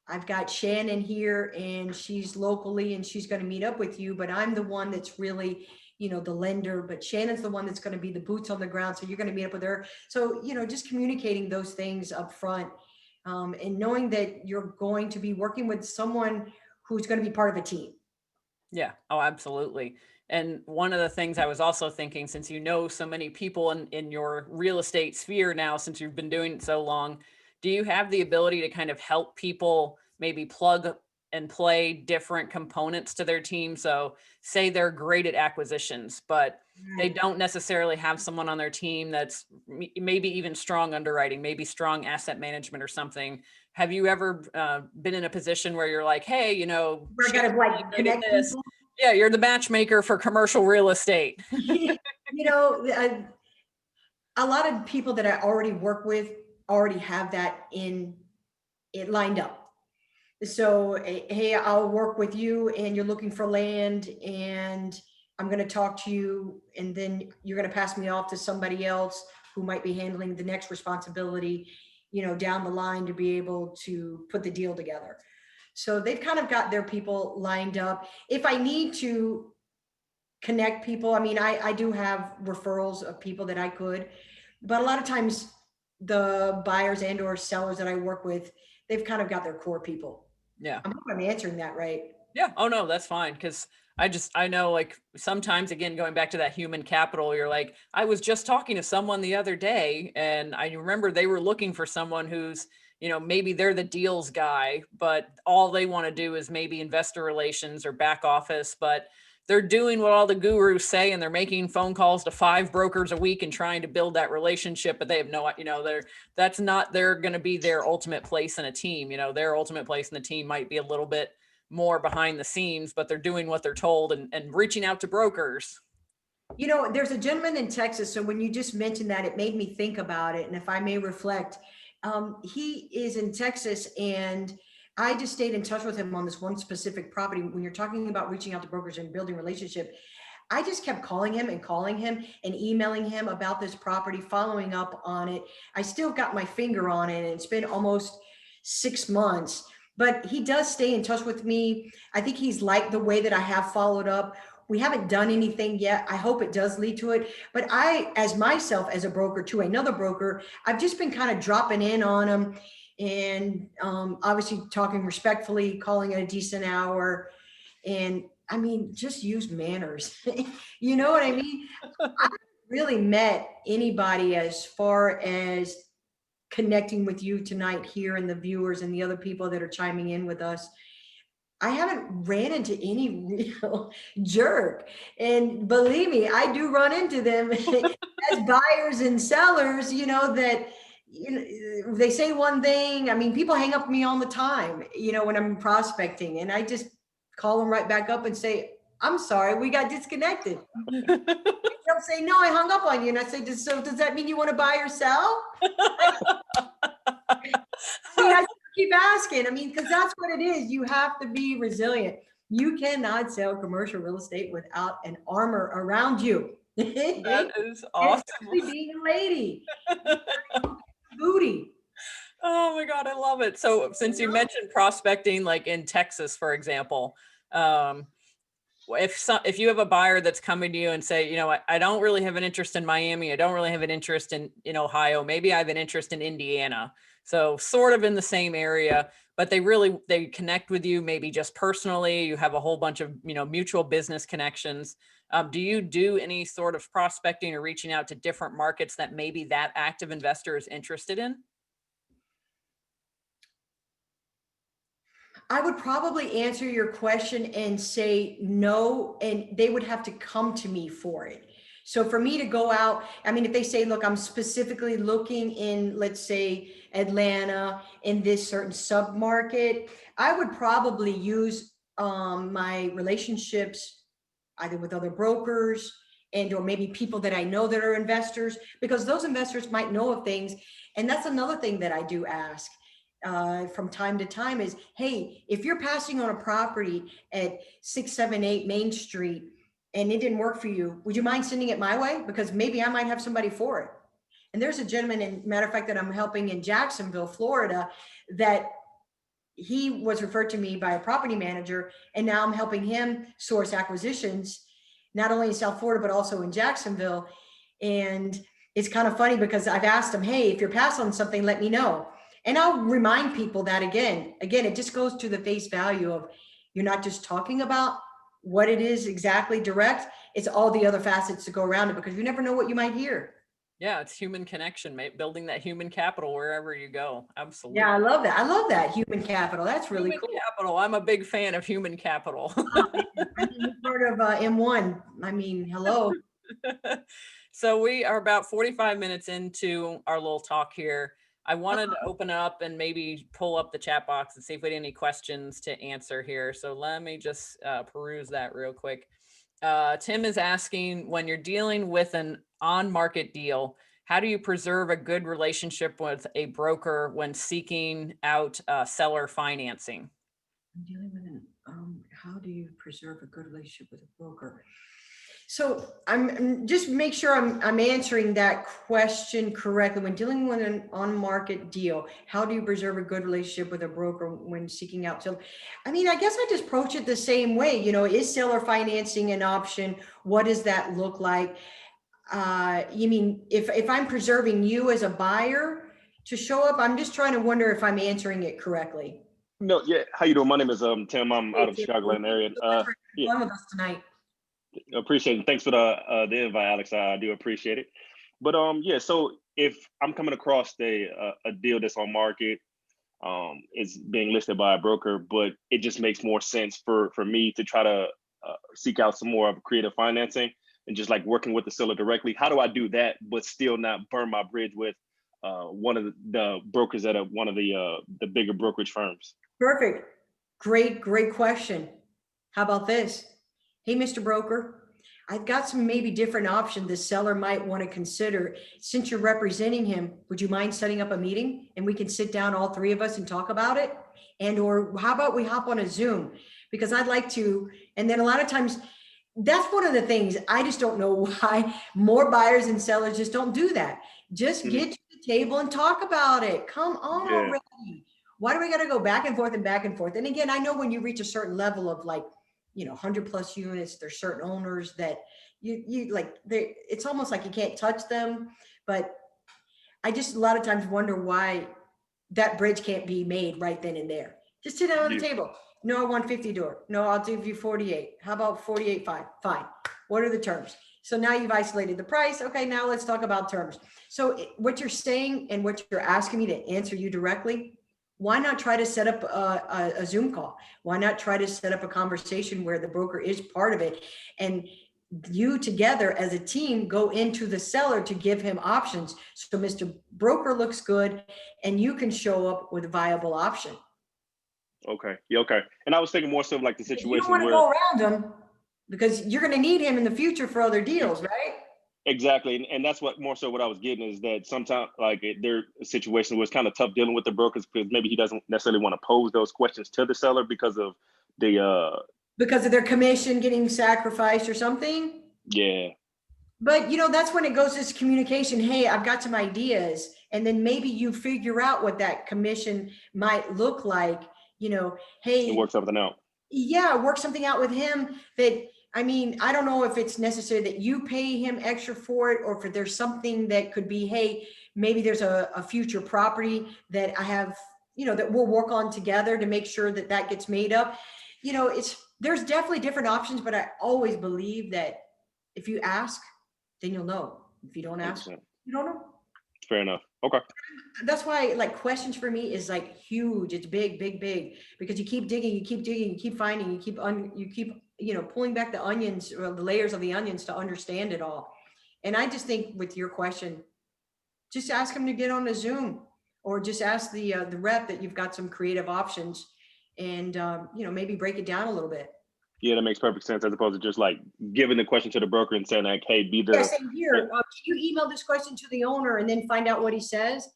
I've got Shannon here and she's locally and she's going to meet up with you, but I'm the one that's really, the lender, but Shannon's the one that's going to be the boots on the ground. So you're going to meet up with her. So, just communicating those things up front, and knowing that you're going to be working with someone who's going to be part of a team. Yeah. Oh, absolutely. And one of the things I was also thinking, since you know so many people in your real estate sphere now, since you've been doing it so long, do you have the ability to kind of help people maybe plug and play different components to their team? So say they're great at acquisitions, but they Right. don't necessarily have someone on their team that's maybe even strong underwriting, maybe strong asset management or something. Have you ever been in a position where you're like, hey, We're going Shannon's to really like great at connect this? people. Yeah, you're the matchmaker for commercial real estate. you know, a lot of people that I already work with already have that in it lined up. So, hey, I'll work with you and you're looking for land and I'm going to talk to you, and then you're going to pass me off to somebody else who might be handling the next responsibility, down the line to be able to put the deal together. So they've kind of got their people lined up. If I need to connect people, I mean, I do have referrals of people that I could, but a lot of times the buyers and or sellers that I work with, they've kind of got their core people. Yeah. I hope I'm answering that right. Yeah. Oh no, that's fine. Cause I know like sometimes again, going back to that human capital, you're like, I was just talking to someone the other day and I remember they were looking for someone who's, maybe they're the deals guy, but all they want to do is maybe investor relations or back office, but they're doing what all the gurus say and they're making phone calls to 5 brokers a week and trying to build that relationship, but they have no, that's not, they're going to be their ultimate place in a team. Their ultimate place in the team might be a little bit more behind the scenes, but they're doing what they're told and reaching out to brokers. There's a gentleman in Texas. So when you just mentioned that, it made me think about it. And if I may reflect, he is in Texas and I just stayed in touch with him on this one specific property. When you're talking about reaching out to brokers and building relationship, I just kept calling him and emailing him about this property, following up on it. I still got my finger on it, and it's been almost 6 months, but he does stay in touch with me. I think he's liked the way that I have followed up. we haven't done anything yet. I hope it does lead to it. But I, as myself, as a broker to another broker, I've just been kind of dropping in on them and obviously talking respectfully, calling at a decent hour. And I mean, just use manners. You know what I mean? I haven't really met anybody as far as connecting with you tonight here and the viewers and the other people that are chiming in with us. I haven't ran into any real jerk. And believe me, I do run into them as buyers and sellers, that they say one thing. I mean, people hang up with me all the time, when I'm prospecting, and I just call them right back up and say, I'm sorry, we got disconnected. They'll say, no, I hung up on you. And I say, so does that mean you want to buy or sell? I keep asking. I mean, because that's what it is. You have to be resilient. You cannot sell commercial real estate without an armor around you. That is awesome. Being a lady. Booty. Oh my God, I love it. So since you mentioned prospecting, like in Texas, for example, if you have a buyer that's coming to you and say, I don't really have an interest in Miami, I don't really have an interest in Ohio, maybe I have an interest in Indiana, so sort of in the same area, but they connect with you maybe just personally, you have a whole bunch of mutual business connections. Do you do any sort of prospecting or reaching out to different markets that maybe that active investor is interested in? I would probably answer your question and say no, and they would have to come to me for it. So for me to go out, I mean, if they say, look, I'm specifically looking in, let's say, Atlanta, in this certain sub-market, I would probably use my relationships either with other brokers and or maybe people that I know that are investors, because those investors might know of things. And that's another thing that I do ask from time to time is, hey, if you're passing on a property at 678 Main Street and it didn't work for you, would you mind sending it my way? Because maybe I might have somebody for it. And there's a gentleman, in matter of fact, that I'm helping in Jacksonville, Florida, that he was referred to me by a property manager, and now I'm helping him source acquisitions, not only in South Florida, but also in Jacksonville. And it's kind of funny because I've asked him, hey, if you're passing on something, let me know. And I'll remind people that again, it just goes to the face value of you're not just talking about what it is exactly direct, it's all the other facets to go around it, because you never know what you might hear. Yeah, it's human connection, mate. Building that human capital wherever you go. Absolutely. Yeah, I love that. I love that human capital. That's really human cool. Capital. I'm a big fan of human capital. I mean, you're part of M1. I mean, hello. So we are about 45 minutes into our little talk here. I wanted to open up and maybe pull up the chat box and see if we had any questions to answer here. So let me just peruse that real quick. Tim is asking, when you're dealing with an on-market deal, how do you preserve a good relationship with a broker when seeking out seller financing? I'm dealing with how do you preserve a good relationship with a broker? So I'm just make sure I'm answering that question correctly. When dealing with an on-market deal, how do you preserve a good relationship with a broker when seeking out? So, I mean, I guess I just approach it the same way. Is seller financing an option? What does that look like? You mean if I'm preserving you as a buyer to show up? I'm just trying to wonder if I'm answering it correctly. No, yeah. How you doing? My name is Tim. I'm out of Chicagoland area. Yeah. With us tonight. Appreciate it. Thanks for the invite, Alex. I do appreciate it. But yeah. So if I'm coming across a deal that's on market, it's being listed by a broker, but it just makes more sense for me to try to seek out some more of creative financing and just like working with the seller directly. How do I do that but still not burn my bridge with one of the brokers at one of the bigger brokerage firms? Perfect. Great question. How about this? Hey, Mr. Broker, I've got some maybe different option the seller might want to consider. Since you're representing him, would you mind setting up a meeting and we can sit down, all three of us, and talk about it? And or how about we hop on a Zoom? Because I'd like to, and then a lot of times, that's one of the things, I just don't know why more buyers and sellers just don't do that. Just get to the table and talk about it. Come on already. Why do we got to go back and forth and back and forth? And again, I know when you reach a certain level of like 100+ units. There's certain owners that you like, it's almost like you can't touch them. But I just a lot of times wonder why that bridge can't be made right then and there. Just sit down on the table. No, I want 50 door. No, I'll give you 48. How about 48.5? Fine. What are the terms? So now you've isolated the price. Okay, now let's talk about terms. So what you're saying and what you're asking me to answer you directly, why not try to set up a Zoom call? Why not try to set up a conversation where the broker is part of it, and you together as a team go into the seller to give him options. So Mr. Broker looks good and you can show up with a viable option. Okay. Yeah. Okay. And I was thinking more so like the situation You don't want to where go around him because you're going to need him in the future for other deals, right? exactly, and that's what more so what I was getting is that sometimes like there are situations where it's kind of tough dealing with the brokers because maybe he doesn't necessarily want to pose those questions to the seller because of because of their commission getting sacrificed or something. yeah. But that's when it goes to communication. Hey, I've got some ideas. And then maybe you figure out what that commission might look like, hey, And work something out. Yeah, work something out with him that, I don't know if it's necessary that you pay him extra for it, or if there's something that could be, hey, maybe there's a future property that I have, that we'll work on together to make sure that that gets made up. There's definitely different options, but I always believe that if you ask, then you'll know. If you don't ask, 100%. you don't know. Fair enough. Okay. That's why like questions for me is like huge. It's big, big, big, because you keep digging, you keep finding, you keep pulling back the onions, or the layers of the onions to understand it all. And I just think with your question, just ask them to get on a Zoom, or just ask the rep that you've got some creative options, and maybe break it down a little bit. Yeah, that makes perfect sense, as opposed to just like giving the question to the broker and saying like, hey, be the Same here. Can you email this question to the owner and then find out what he says?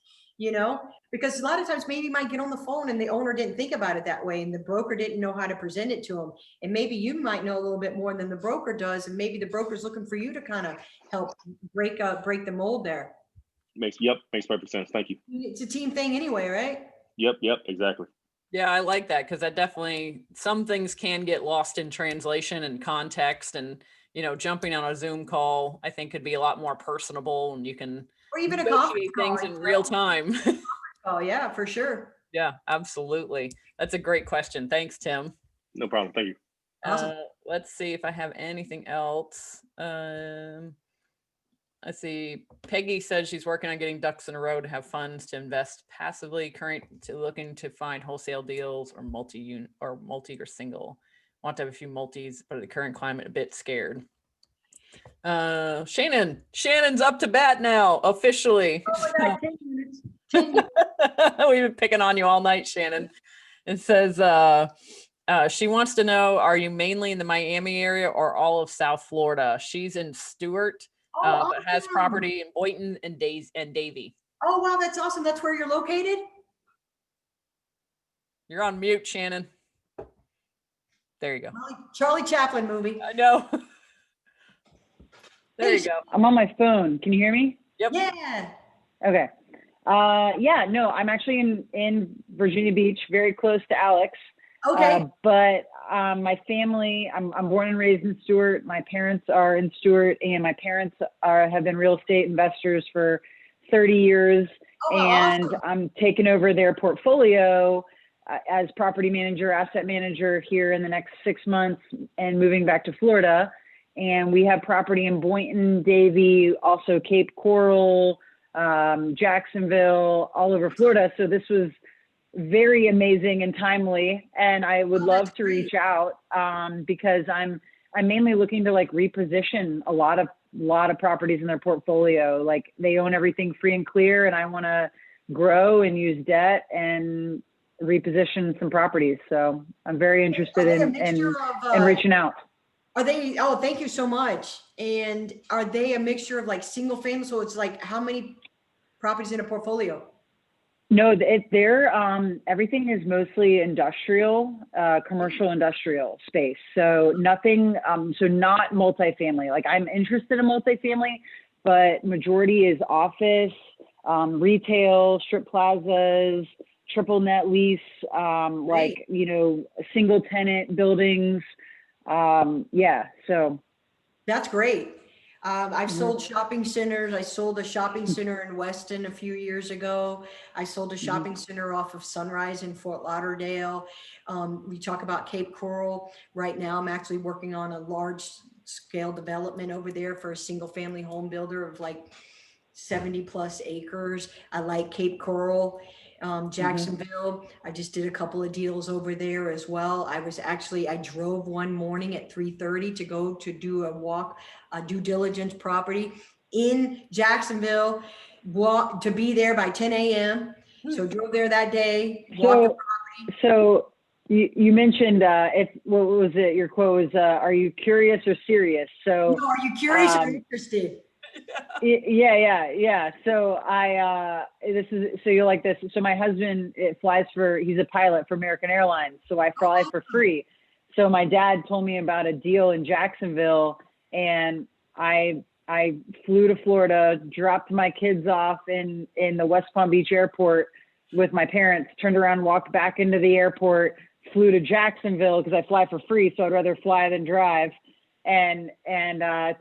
Because a lot of times maybe you might get on the phone and the owner didn't think about it that way, and the broker didn't know how to present it to him. And maybe you might know a little bit more than the broker does, and maybe the broker's looking for you to kind of help break the mold there. makes perfect sense. Thank you. It's a team thing anyway, right? Yep, exactly. Yeah, I like that, because that definitely, some things can get lost in translation and context, and jumping on a Zoom call I think could be a lot more personable, and you can Or even a negotiate conference things call, in real time. Oh yeah, for sure. Yeah, absolutely. That's a great question. Thanks, Tim. No problem. Thank you. Awesome. Let's see if I have anything else. Let's see. Peggy said she's working on getting ducks in a row to have funds to invest passively. Looking to find wholesale deals or multi or single. Want to have a few multis, but at the current climate, a bit scared. Shannon's up to bat now officially. Oh my God, 10 minutes. 10 minutes. We've been picking on you all night, Shannon. It says she wants to know, are you mainly in the Miami area or all of South Florida? She's in Stewart, but has Awesome. property in Boynton and Davie. Oh wow, that's awesome. That's where you're located? You're on mute, Shannon. There you go. Charlie Chaplin movie. I know. There you go. I'm on my phone. Can you hear me? Yep. Yeah. Okay. No, I'm actually in Virginia Beach, very close to Alex. Okay. But my family, I'm born and raised in Stewart. My parents are in Stewart, and my parents have been real estate investors for 30 years. And Awesome. I'm taking over their portfolio as property manager, asset manager here in the next 6 months, and moving back to Florida. And we have property in Boynton, Davie, also Cape Coral, Jacksonville, all over Florida. So this was very amazing and timely. And I would love to reach out because I'm mainly looking to like reposition a lot of properties in their portfolio. Like they own everything free and clear, and I want to grow and use debt and reposition some properties. So I'm very interested in reaching out. Are they, thank you so much. And are they a mixture of like single family? So it's like how many properties in a portfolio? No, they're everything is mostly industrial, commercial industrial space. So nothing, so not multifamily. Like I'm interested in multifamily, but majority is office, retail, strip plazas, triple net lease, like, single tenant buildings, Yeah, so That's great. I've Mhm. sold shopping centers. I sold a shopping center in Weston a few years ago. I sold a shopping center off of Sunrise in Fort Lauderdale. We talk about Cape Coral. Right now, I'm actually working on a large scale development over there for a single family home builder of like 70 plus acres. I like Cape Coral. Jacksonville, I just did a couple of deals over there as well. I drove one morning at 3:30 to go to do a due diligence property in Jacksonville, walk to be there by 10 a.m. So drove there that day, walked the so you mentioned what was it? Your quote was, "Are you curious or serious?" So No, are you curious or interested? yeah. So so you'll like this. So my husband he's a pilot for American Airlines. So I fly for free. So my dad told me about a deal in Jacksonville, and I flew to Florida, dropped my kids off in the West Palm Beach airport with my parents, turned around, walked back into the airport, flew to Jacksonville because I fly for free. So I'd rather fly than drive, and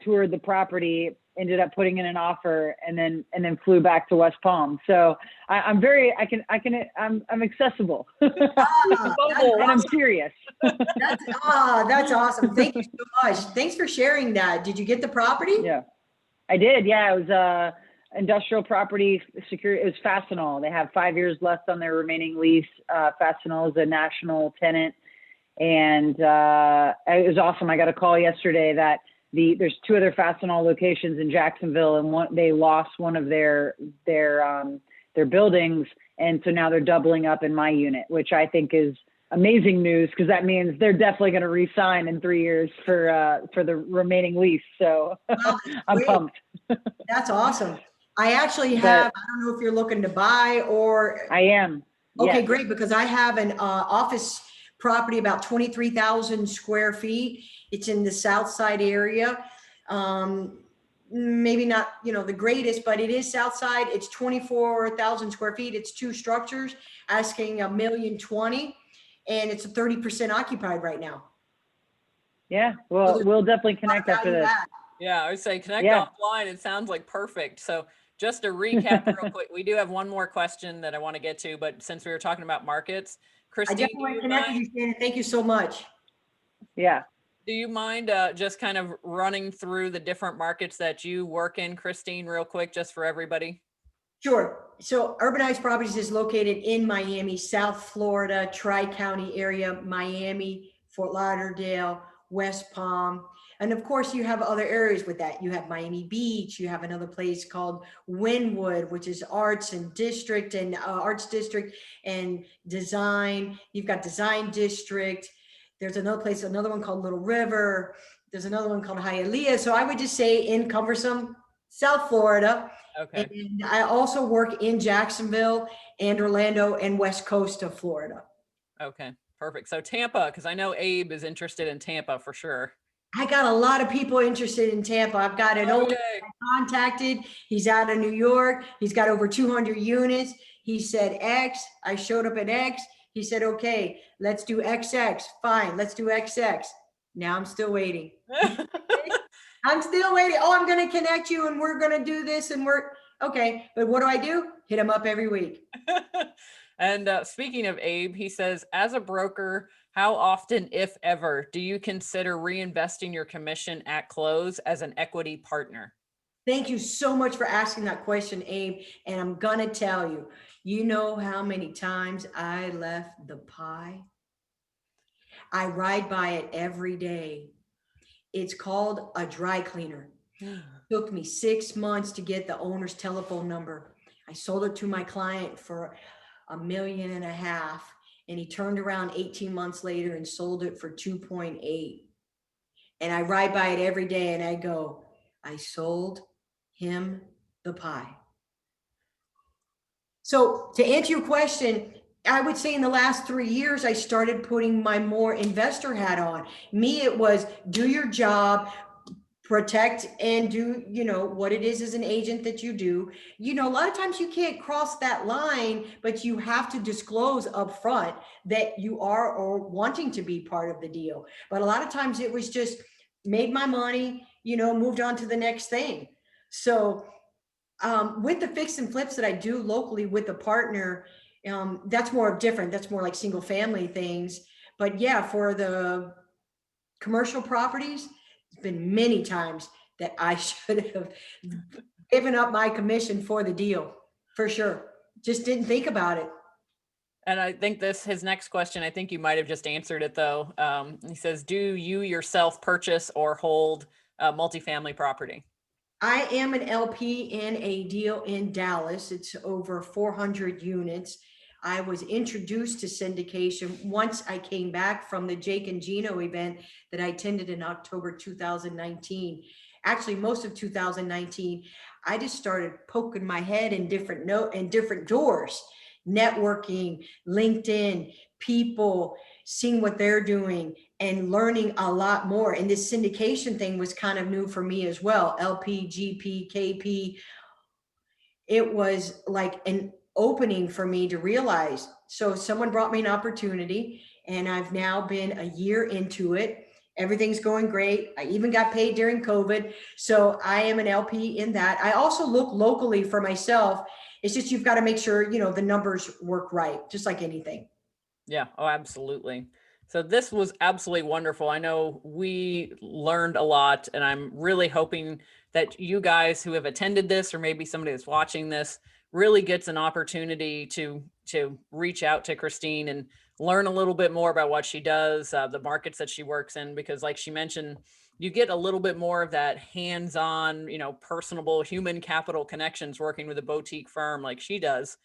toured the property, ended up putting in an offer, and then flew back to West Palm. So I'm accessible. And I'm serious. That's awesome. Thank you so much. Thanks for sharing that. Did you get the property? Yeah, I did. Yeah, it was industrial property security. It was Fastenal. They have 5 years left on their remaining lease. Fastenal is a national tenant, and it was awesome. I got a call yesterday that there's 2 other Fastenal locations in Jacksonville, and they lost one of their buildings, and so now they're doubling up in my unit, which I think is amazing news, because that means they're definitely going to re-sign in 3 years for the remaining lease. So Wow, I'm pumped. That's awesome. I actually have, I don't know if you're looking to buy or. I am. Okay, Yes. great, because I have an office property about 23,000 square feet. It's in the South Side area. Maybe not, the greatest, but it is South Side. It's 24,000 square feet. It's 2 structures, asking $1,020,000, and it's 30% occupied right now. Yeah, well, we'll definitely connect after this. Yeah, I would say connect offline. It sounds like perfect. So just to recap real quick, we do have one more question that I want to get to, but since we were talking about markets, Kristine, I definitely want to connect with you, Shannon. Thank you so much. Yeah. Do you mind just kind of running through the different markets that you work in, Kristine, real quick, just for everybody? Sure. So Urbanize Properties is located in Miami, South Florida, Tri-County area, Miami, Fort Lauderdale, West Palm. And of course, you have other areas with that. You have Miami Beach. You have another place called Wynwood, which is arts district and design. You've got Design District. There's another one called Little River. There's another one called Hialeah. So I would just say in cumbersome South Florida. Okay. And I also work in Jacksonville and Orlando and West Coast of Florida. Okay, perfect. So Tampa, because I know Abe is interested in Tampa for sure. I got a lot of people interested in Tampa. I've got an owner I contacted. He's out of New York. He's got over 200 units. He said X. I showed up at X. He said, okay, let's do XX. Fine, let's do XX. Now I'm still waiting. I'm still waiting. Oh, I'm going to connect you and we're going to do this and okay. But what do? Hit him up every week. And speaking of Abe, he says, as a broker, how often, if ever, do you consider reinvesting your commission at close as an equity partner? Thank you so much for asking that question, Abe. And I'm going to tell you, you know how many times I left the pie? I ride by it every day. It's called a dry cleaner. It took me 6 months to get the owner's telephone number. I sold it to my client for $1.5 million. And he turned around 18 months later and sold it for 2.8. And I ride by it every day and I go, I sold him the pie. So to answer your question, I would say in the last 3 years, I started putting my more investor hat on. Me, it was do your job, protect and do, what it is as an agent that you do. A lot of times you can't cross that line, but you have to disclose up front that you are or wanting to be part of the deal. But a lot of times it was just made my money, moved on to the next thing. So with the fix and flips that I do locally with a partner, that's more different. That's more like single family things. But yeah, for the commercial properties, it's been many times that I should have given up my commission for the deal, for sure. Just didn't think about it. And I think his next question, I think you might have just answered it though. He says, do you yourself purchase or hold multifamily property? I am an LP in a deal in Dallas. It's over 400 units. I was introduced to syndication once I came back from the Jake and Gino event that I attended in October 2019. Actually, most of 2019, I just started poking my head in different doors, networking, LinkedIn, people, seeing what they're doing and learning a lot more. And this syndication thing was kind of new for me as well. LP, GP, KP. It was like an opening for me to realize. So someone brought me an opportunity and I've now been a year into it. Everything's going great. I even got paid during COVID. So I am an LP in that. I also look locally for myself. It's just, you've got to make sure, the numbers work right, just like anything. Yeah. Oh, absolutely. So this was absolutely wonderful. I know we learned a lot, and I'm really hoping that you guys who have attended this, or maybe somebody that's watching this, really gets an opportunity to reach out to Kristine and learn a little bit more about what she does, the markets that she works in, because like she mentioned, you get a little bit more of that hands-on, personable human capital connections working with a boutique firm like she does.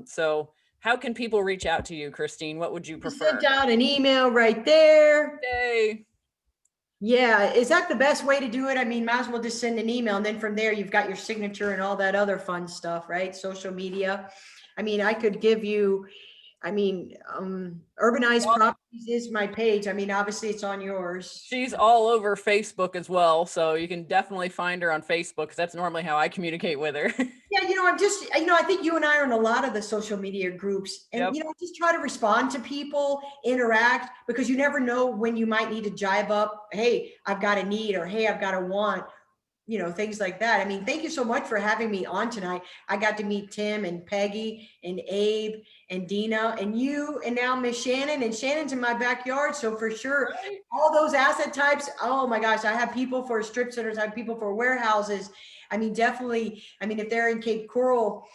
So how can people reach out to you, Kristine? What would you prefer? Sent out an email right there. Yay. Yeah, is that the best way to do it? I mean, might as well just send an email, and then from there you've got your signature and all that other fun stuff, right? Social media. I mean, I could give you, Urbanize Properties is my page. I mean, obviously it's on yours. She's all over Facebook as well, so you can definitely find her on Facebook, because that's normally how I communicate with her. Yeah, I'm just, I think you and I are in a lot of the social media groups, and Yep. just try to respond to people, interact, because you never know when you might need to jive up. Hey, I've got a need, or hey, I've got a want, things like that. I mean, thank you so much for having me on tonight. I got to meet Tim and Peggy and Abe and Dina and you, and now Miss Shannon, and Shannon's in my backyard. So for sure, Right. all those asset types. Oh my gosh, I have people for strip centers. I have people for warehouses. I mean, definitely. I mean, if they're in Cape Coral,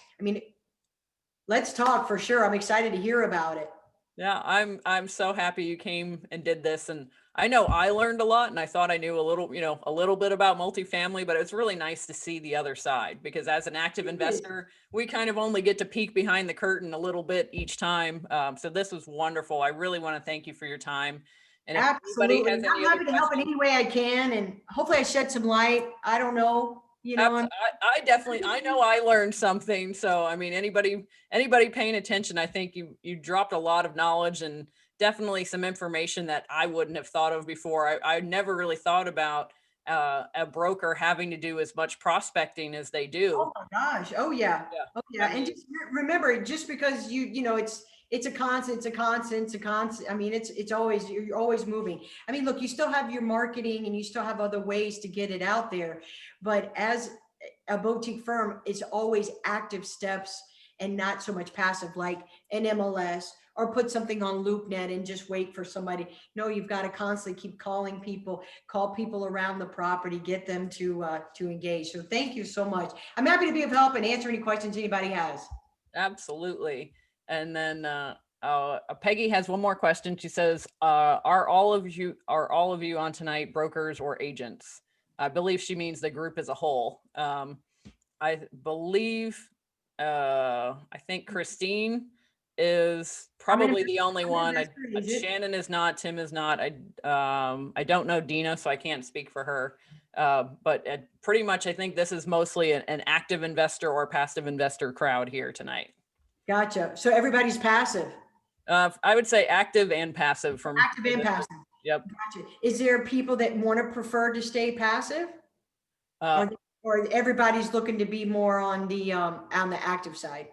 let's talk for sure. I'm excited to hear about it. Yeah, I'm so happy you came and did this, and I know I learned a lot, and I thought I knew a little bit about multifamily, but it's really nice to see the other side, because as an active investor, we kind of only get to peek behind the curtain a little bit each time. So this was wonderful. I really want to thank you for your time. And if Absolutely. anybody has any I'm other happy to help in any way I can, and hopefully I shed some light. I don't know. I definitely, I know I learned something. So, I mean, anybody paying attention, I think you dropped a lot of knowledge, and definitely some information that I wouldn't have thought of before. I never really thought about a broker having to do as much prospecting as they do. Oh my gosh. Oh yeah. Yeah. Oh yeah. And just remember, just because it's a constant. I mean, it's always, you're always moving. I mean, look, you still have your marketing and you still have other ways to get it out there. But as a boutique firm, it's always active steps and not so much passive, like an MLS, or put something on LoopNet and just wait for somebody. No, you've got to constantly keep calling people, call people around the property, get them to engage. So thank you so much. I'm happy to be of help and answer any questions anybody has. Absolutely. And then Peggy has one more question. She says, are all of you on tonight brokers or agents? I believe she means the group as a whole. I believe, I think Kristine is probably the only one. Shannon is not, Tim is not. I don't know Dina, so I can't speak for her. But pretty much, I think this is mostly an active investor or passive investor crowd here tonight. Gotcha. So everybody's passive. I would say active and passive. Active and passive. Yep. Gotcha. Is there people that want to prefer to stay passive? Uh, Or everybody's looking to be more on the active side?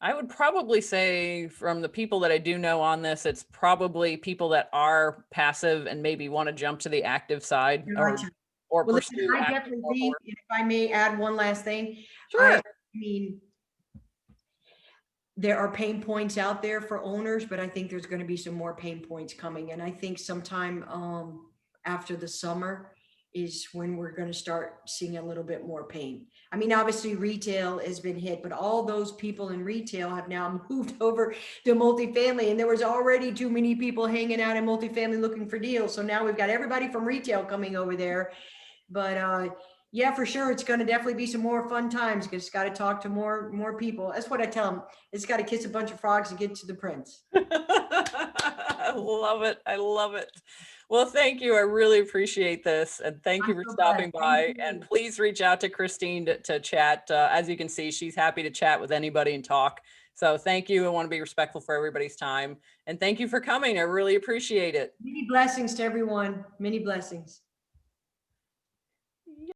I would probably say from the people that I do know on this, it's probably people that are passive and maybe want to jump to the active side Gotcha. or Well, listen, pursue I active definitely more think, if I may add one last thing, Sure. I mean, there are pain points out there for owners, but I think there's going to be some more pain points coming. And I think sometime after the summer is when we're going to start seeing a little bit more pain. I mean, obviously retail has been hit, but all those people in retail have now moved over to multifamily, and there was already too many people hanging out in multifamily looking for deals. So now we've got everybody from retail coming over there. But yeah, for sure, it's going to definitely be some more fun times, because it's got to talk to more people. That's what I tell them. It's got to kiss a bunch of frogs and get to the prince. I love it. I love it. Well, thank you. I really appreciate this. And thank you I'm for so stopping glad. by. Thank you. And please reach out to Kristine to chat. As you can see, she's happy to chat with anybody and talk. So thank you. I want to be respectful for everybody's time. And thank you for coming. I really appreciate it. Many blessings to everyone. Many blessings.